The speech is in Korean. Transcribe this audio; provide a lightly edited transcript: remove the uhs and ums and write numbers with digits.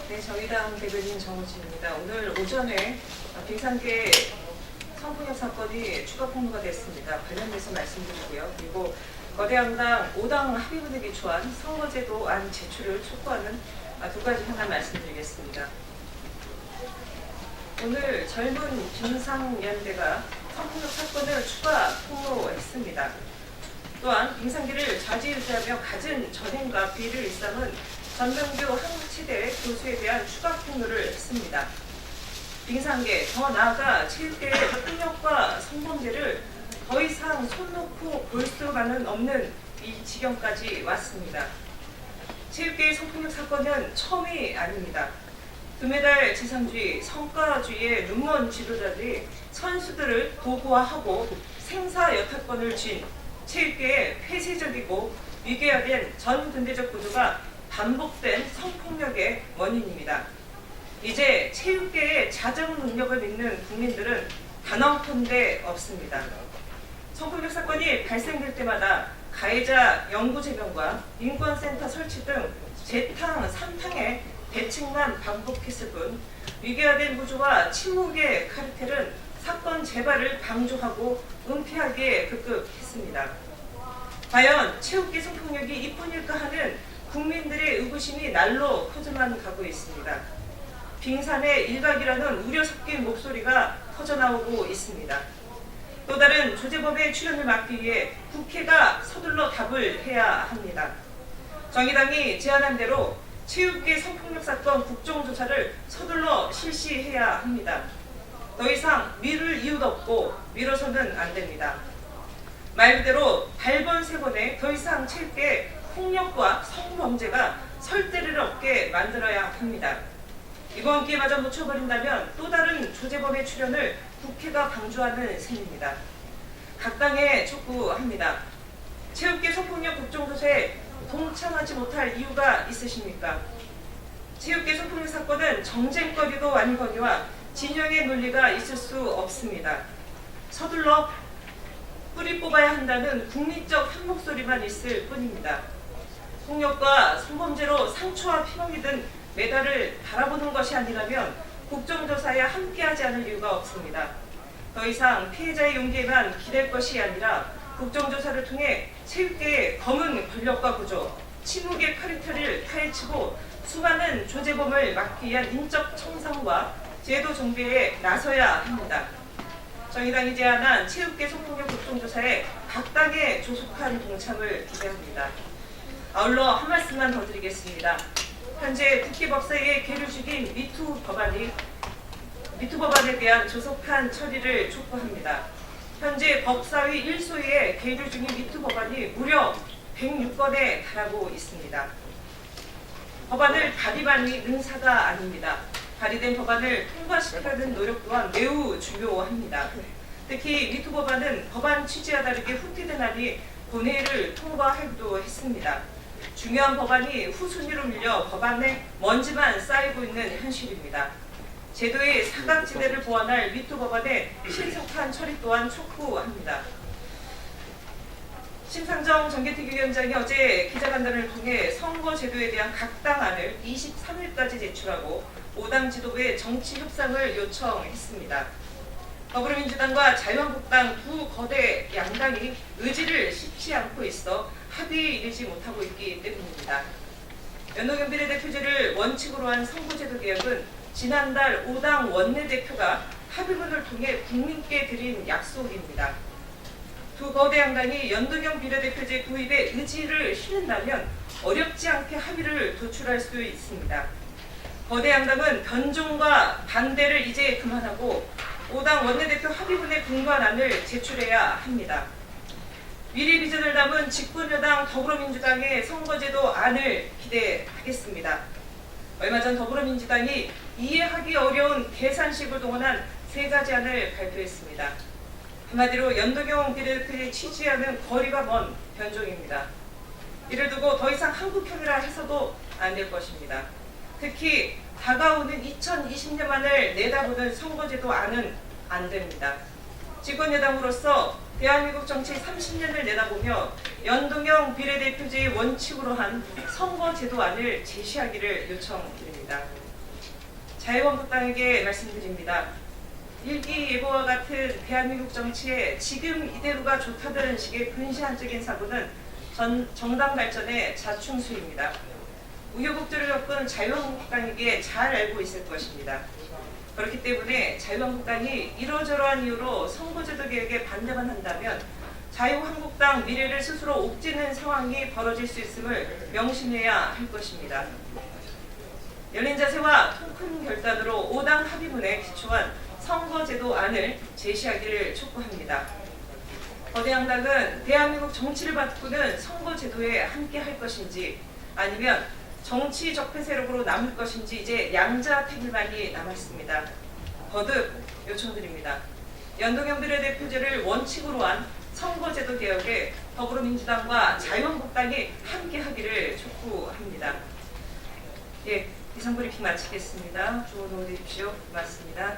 네, 정의당 대변인 정우진입니다. 오늘 오전에 빙산계 성폭력 사건이 추가 폭로가 됐습니다. 관련돼서 말씀드리고요. 그리고 거대양당 5당 합의문에 기초한 선거제도 안 제출을 촉구하는 두 가지 현안 말씀드리겠습니다. 오늘 젊은 김상연대가 성폭력 사건을 추가 폭로했습니다. 또한 빙산계를 좌지우지하며 갖은 전행과 비리를 일삼은 전명규 한국치대 교수에 대한 추가 폭로를 했습니다. 빙산계, 더 나아가 체육계의 폭력과 성범죄를 더 이상 손 놓고 볼 수만은 없는 이 지경까지 왔습니다. 체육계의 성폭력 사건은 처음이 아닙니다. 금메달 지상주의, 성과주의의 눈먼 지도자들이 선수들을 도구화하고 생사여타권을 쥔 체육계의 폐쇄적이고 위계화된 전 근대적 구조가 반복된 성폭력의 원인입니다. 이제 체육계의 자정 능력을 믿는 국민들은 단언컨대 없습니다. 성폭력 사건이 발생될 때마다 가해자 영구제명과 인권센터 설치 등 재탕, 삼탕의 대책만 반복했을 뿐 위계화된 구조와 침묵의 카르텔은 사건 재발을 방조하고 은폐하기에 급급했습니다. 과연 체육계 성폭력이 이뿐일까 하는 국민들의 의구심이 날로 커져만 가고 있습니다. 빙산의 일각이라는 우려 섞인 목소리가 터져나오고 있습니다. 또 다른 조제법의 출연을 막기 위해 국회가 서둘러 답을 해야 합니다. 정의당이 제안한 대로 체육계 성폭력 사건 국정조사를 서둘러 실시해야 합니다. 더 이상 미룰 이유도 없고 미뤄서는 안 됩니다. 말 그대로 발본 세번에 더 이상 체육계 폭력과 성범죄가 설대를 없게 만들어야 합니다. 이번 기회마저 놓쳐버린다면 또 다른 조제법의 출연을 국회가 방조하는 셈입니다. 각 당에 촉구합니다. 체육계 성폭력 국정조사에 동참하지 못할 이유가 있으십니까? 체육계 성폭력 사건은 정쟁거리도 아니거니와 진영의 논리가 있을 수 없습니다. 서둘러 뿌리 뽑아야 한다는 국민적 한 목소리만 있을 뿐입니다. 폭력과 성범죄로 상처와 피멍이 든 메달을 바라보는 것이 아니라면 국정조사에 함께하지 않을 이유가 없습니다. 더 이상 피해자의 용기에만 기댈 것이 아니라 국정조사를 통해 체육계의 검은 권력과 구조, 침묵의 카르텔을 파헤치고 수많은 조제범을 막기 위한 인적 청산과 제도 정비에 나서야 합니다. 정의당이 제안한 체육계 성폭력 국정조사에 각 당의 조속한 동참을 기대합니다. 아울러 한 말씀만 더 드리겠습니다. 현재 국회 법사위에 계류 중인 미투 법안에 대한 조속한 처리를 촉구합니다. 현재 법사위 1소위에 계류 중인 미투 법안이 무려 106건에 달하고 있습니다. 법안을 발의만이 능사가 아닙니다. 발의된 법안을 통과시키려는 노력 또한 매우 중요합니다. 특히 미투 법안은 법안 취지와 다르게 후퇴된 안이 본회의를 통과하기도 했습니다. 중요한 법안이 후순위로 밀려 법안에 먼지만 쌓이고 있는 현실입니다. 제도의 사각지대를 보완할 미투 법안의 신속한 처리 또한 촉구합니다. 심상정 정개특위 위원장이 어제 기자간담회를 통해 선거제도에 대한 각 당 안을 23일까지 제출하고 5당 지도부에 정치 협상을 요청했습니다. 더불어민주당과 자유한국당 두 거대 양당이 의지를 싣지 않고 있어 합의에 이르지 못하고 있기 때문입니다. 연동형 비례대표제를 원칙으로 한 선거제도 개혁은 지난달 5당 원내대표가 합의문을 통해 국민께 드린 약속입니다. 두 거대 양당이 연동형 비례대표제 도입에 의지를 실는다면 어렵지 않게 합의를 도출할 수 있습니다. 거대 양당은 변종과 반대를 이제 그만하고 5당 원내대표 합의문의 공관안을 제출해야 합니다. 미래 비전을 담은 집권여당 더불어민주당의 선거제도 안을 기대하겠습니다. 얼마 전 더불어민주당이 이해하기 어려운 계산식을 동원한 3가지 안을 발표했습니다. 한마디로 연동형 비례대표의 취지와는 거리가 먼 변종입니다. 이를 두고 더 이상 한국형이라 해서도 안 될 것입니다. 특히 다가오는 2020년만을 내다보는 선거제도 안은 안 됩니다. 집권여당으로서 대한민국 정치 30년을 내다보며 연동형 비례대표제의 원칙으로 한 선거제도안을 제시하기를 요청드립니다. 자유한국당에게 말씀드립니다. 일기예보와 같은 대한민국 정치에 지금 이대로가 좋다는 식의 근시안적인 사고는 정당 발전의 자충수입니다. 우여곡절을 겪은 자유한국당에게 잘 알고 있을 것입니다. 그렇기 때문에 자유한국당이 이러저러한 이유로 선거제도 개혁에 반대만 한다면 자유한국당 미래를 스스로 옥죄는 상황이 벌어질 수 있음을 명심해야 할 것입니다. 열린 자세와 통큰 결단으로 5당 합의문에 기초한 선거제도안을 제시하기를 촉구합니다. 거대 양당은 대한민국 정치를 바꾸는 선거제도에 함께 할 것인지 아니면 정치적 회세력으로 남을 것인지 이제 양자택일만이 남았습니다. 거듭 요청드립니다. 연동형 비례대표제를 원칙으로 한 선거제도 개혁에 더불어민주당과 자유한국당이 함께하기를 촉구합니다. 예, 이상 브리핑 마치겠습니다. 좋은 오후 되십시오. 고맙습니다.